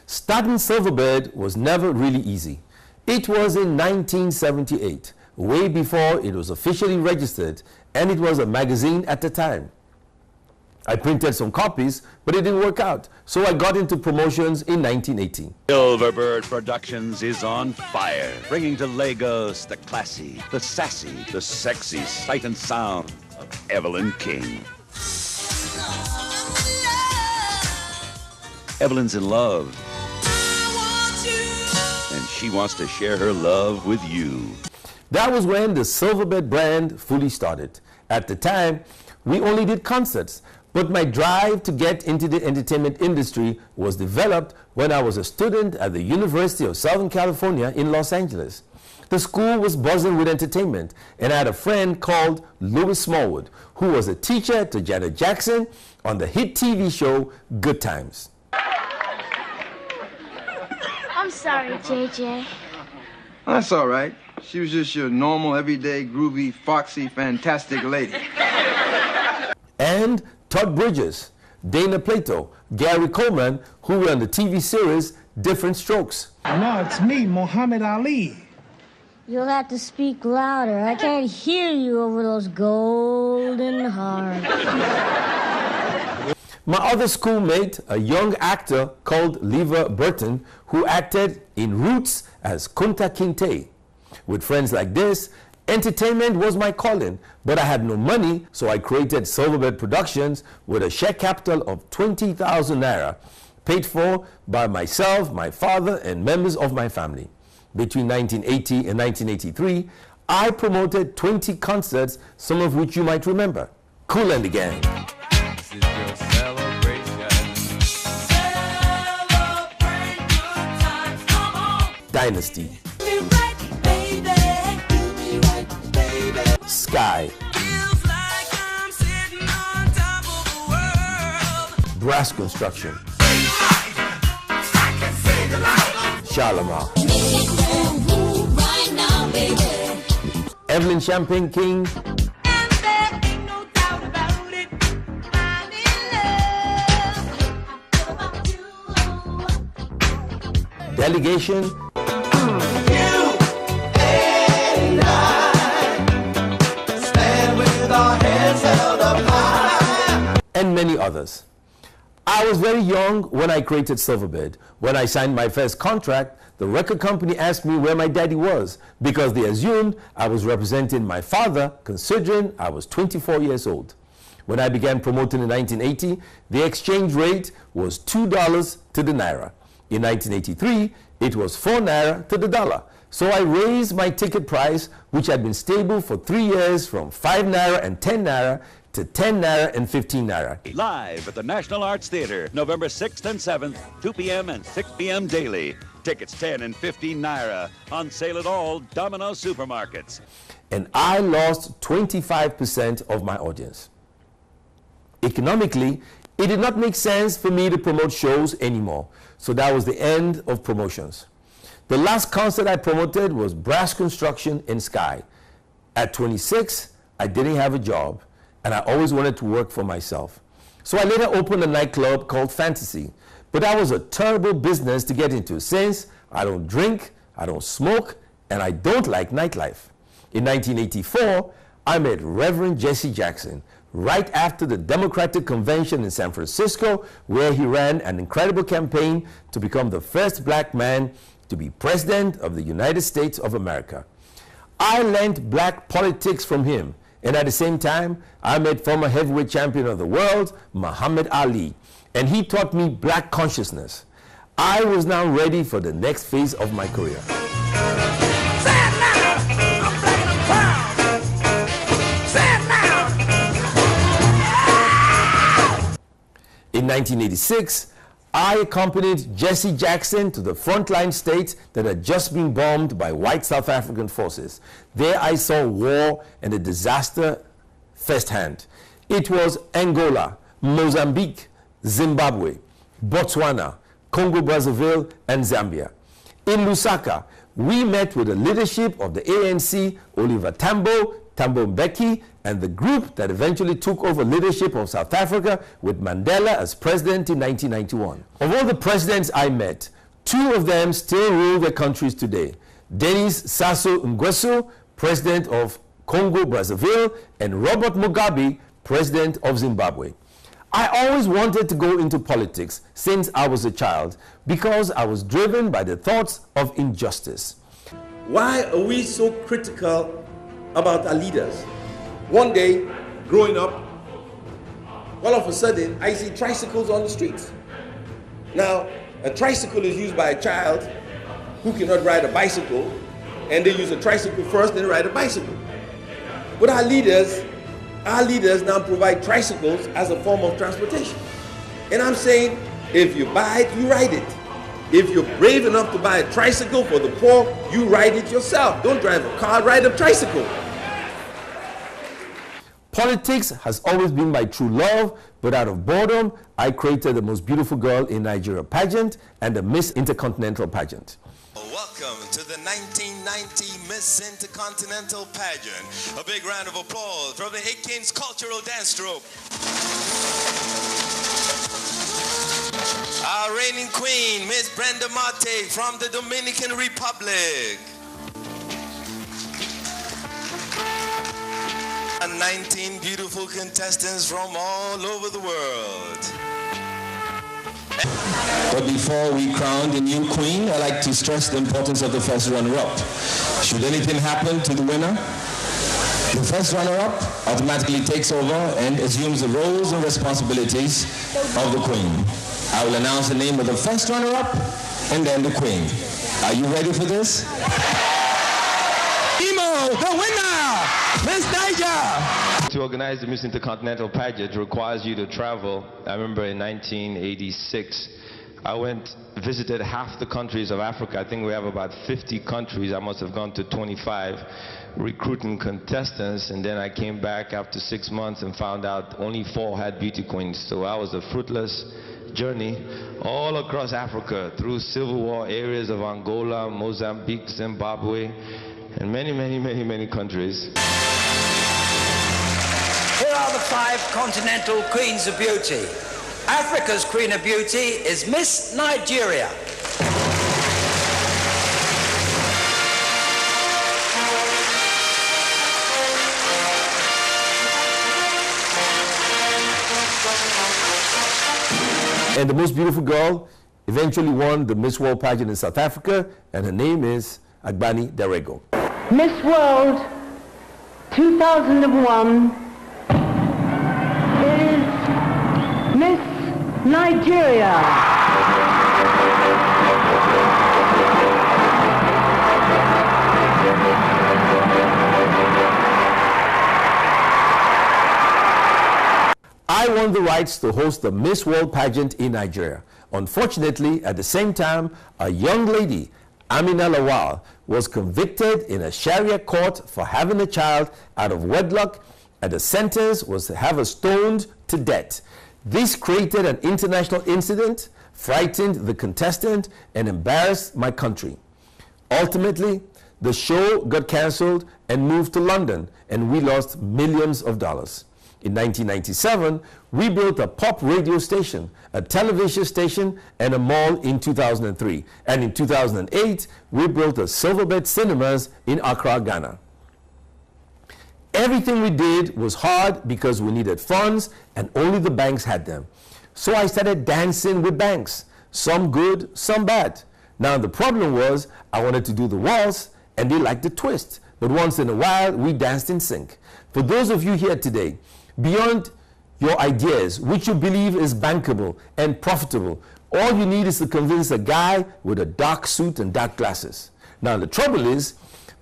Starting Silverbird was never really easy. It was in 1978, way before it was officially registered, and it was a magazine at the time. I printed some copies, but it didn't work out, so I got into promotions in 1980. Silverbird Productions is on fire, bringing to Lagos the classy, the sassy, the sexy sight and sound of Evelyn King. Evelyn's in love, and she wants to share her love with you. That was when the Silverbird brand fully started. At the time, we only did concerts, but my drive to get into the entertainment industry was developed when I was a student at the University of Southern California in Los Angeles. The school was buzzing with entertainment, and I had a friend called Louis Smallwood, who was a teacher to Janet Jackson on the hit TV show Good Times. I'm sorry, JJ. That's all right. She was just your normal, everyday, groovy, foxy, fantastic lady. And Todd Bridges, Dana Plato, Gary Coleman, who were on the TV series Different Strokes. No, it's me, Muhammad Ali. You'll have to speak louder. I can't hear you over those golden harps. My other schoolmate, a young actor called Lever Burton, who acted in Roots as Kunta Kinte. With friends like this, entertainment was my calling, but I had no money, so I created Silverbird Productions with a share capital of 20,000 naira, paid for by myself, my father, and members of my family. Between 1980 and 1983, I promoted 20 concerts, some of which you might remember. Kool and the Gang, This is your celebration. Celebrate good times, come on. Dynasty, Do me right, baby. Do me right, baby. Sky, Feels like I'm sitting on top of the world. Brass Construction, I can sing aloud. Shalimar, Right now, baby. Evelyn Champagne King, And there ain't no doubt about it. I'm in love. Delegation, and many others. I was very young when I created Silverbird. When I signed my first contract, the record company asked me where my daddy was because they assumed I was representing my father, considering I was 24 years old. When I began promoting in 1980, the exchange rate was $2 to the naira. In 1983, it was 4 naira to the dollar. So I raised my ticket price, which had been stable for 3 years, from 5 naira and 10 naira to 10 naira and 15 naira. Live at the National Arts Theater, November 6th and 7th, 2 p.m. and 6 p.m. daily. Tickets 10 and 15 naira. On sale at all Domino supermarkets. And I lost 25% of my audience. Economically, it did not make sense for me to promote shows anymore. So that was the end of promotions. The last concert I promoted was Brass Construction in Sky. At 26, I didn't have a job, and I always wanted to work for myself. So I later opened a nightclub called Fantasy. But that was a terrible business to get into since I don't drink, I don't smoke, and I don't like nightlife. In 1984, I met Reverend Jesse Jackson right after the Democratic Convention in San Francisco, where he ran an incredible campaign to become the first black man to be president of the United States of America. I learned black politics from him, and at the same time, I met former heavyweight champion of the world, Muhammad Ali, and he taught me black consciousness. I was now ready for the next phase of my career. In 1986, I accompanied Jesse Jackson to the frontline states that had just been bombed by white South African forces. There I saw war and the disaster firsthand. It was Angola, Mozambique, Zimbabwe, Botswana, Congo-Brazzaville, and Zambia. In Lusaka, we met with the leadership of the ANC, Oliver Tambo, Thabo Mbeki, and the group that eventually took over leadership of South Africa with Mandela as president in 1991. Of all the presidents I met, 2 of them still rule their countries today. Denis Sassou Nguesso, president of Congo Brazzaville, and Robert Mugabe, president of Zimbabwe. I always wanted to go into politics since I was a child because I was driven by the thoughts of injustice. Why are we so critical about our leaders? One day, growing up, all of a sudden, I see tricycles on the streets. Now, a tricycle is used by a child who cannot ride a bicycle, and they use a tricycle first, then ride a bicycle. But our leaders now provide tricycles as a form of transportation. And I'm saying, if you buy it, you ride it. If you're brave enough to buy a tricycle for the poor, you ride it yourself. Don't drive a car, ride a tricycle. Politics has always been my true love, but out of boredom, I created the Most Beautiful Girl in Nigeria pageant and the Miss Intercontinental pageant. Welcome to the 1990 Miss Intercontinental pageant. A big round of applause from the Aikens Cultural Dance Troupe. Our reigning queen, Miss Brenda Marte from the Dominican Republic. And 19 beautiful contestants from all over the world. But before we crown the new queen, I'd like to stress the importance of the first runner-up. Should anything happen to the winner, the first runner-up automatically takes over and assumes the roles and responsibilities of the queen. I will announce the name of the first runner-up and then the queen. Are you ready for this? Imo, the winner, Miss Niger. To organize the Miss Intercontinental pageant requires you to travel. I remember in 1986, I visited half the countries of Africa. I think we have about 50 countries. I must have gone to 25 recruiting contestants, and then I came back after 6 months and found out only 4 had beauty queens. So I was a fruitless journey all across Africa through civil war areas of Angola, Mozambique, Zimbabwe, and many countries. Here are the 5 continental queens of beauty. Africa's queen of beauty is Miss Nigeria. And the Most Beautiful Girl eventually won the Miss World pageant in South Africa, and her name is Agbani Darego. Miss World 2001 is Miss Nigeria. I won the rights to host the Miss World pageant in Nigeria. Unfortunately, at the same time, a young lady, Amina Lawal, was convicted in a Sharia court for having a child out of wedlock, and the sentence was to have her stoned to death. This created an international incident, frightened the contestant, and embarrassed my country. Ultimately, the show got cancelled and moved to London, and we lost millions of dollars. In 1997, we built a pop radio station, a television station, and a mall in 2003. And in 2008, we built a Silverbed Cinemas in Accra, Ghana. Everything we did was hard because we needed funds and only the banks had them. So I started dancing with banks, some good, some bad. Now the problem was I wanted to do the waltz and they liked the twist. But once in a while, we danced in sync. For those of you here today, beyond your ideas, which you believe is bankable and profitable, all you need is to convince a guy with a dark suit and dark glasses. Now the trouble is,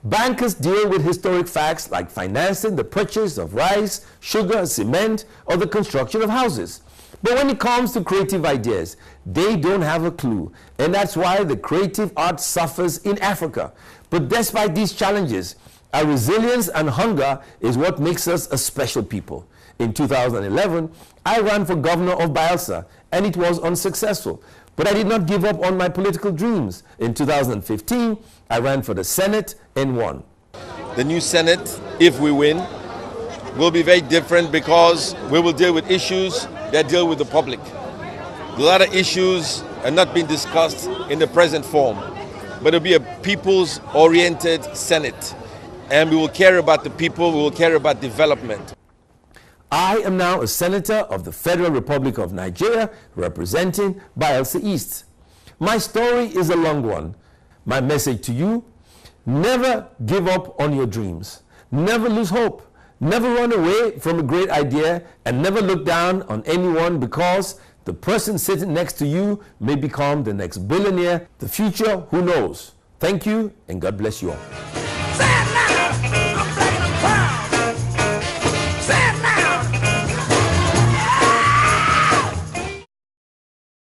bankers deal with historic facts like financing the purchase of rice, sugar, cement, or the construction of houses. But when it comes to creative ideas, they don't have a clue. And that's why the creative arts suffers in Africa. But despite these challenges, our resilience and hunger is what makes us a special people. In 2011, I ran for governor of Bayelsa, and it was unsuccessful. But I did not give up on my political dreams. In 2015, I ran for the Senate and won. The new Senate, if we win, will be very different because we will deal with issues that deal with the public. A lot of issues are not being discussed in the present form, but it'll be a people's-oriented Senate. And we will care about the people, we will care about development. I am now a senator of the Federal Republic of Nigeria, representing Bayelsa East. My story is a long one. My message to you: never give up on your dreams. Never lose hope. Never run away from a great idea, and never look down on anyone, because the person sitting next to you may become the next billionaire. The future, who knows? Thank you, and God bless you all.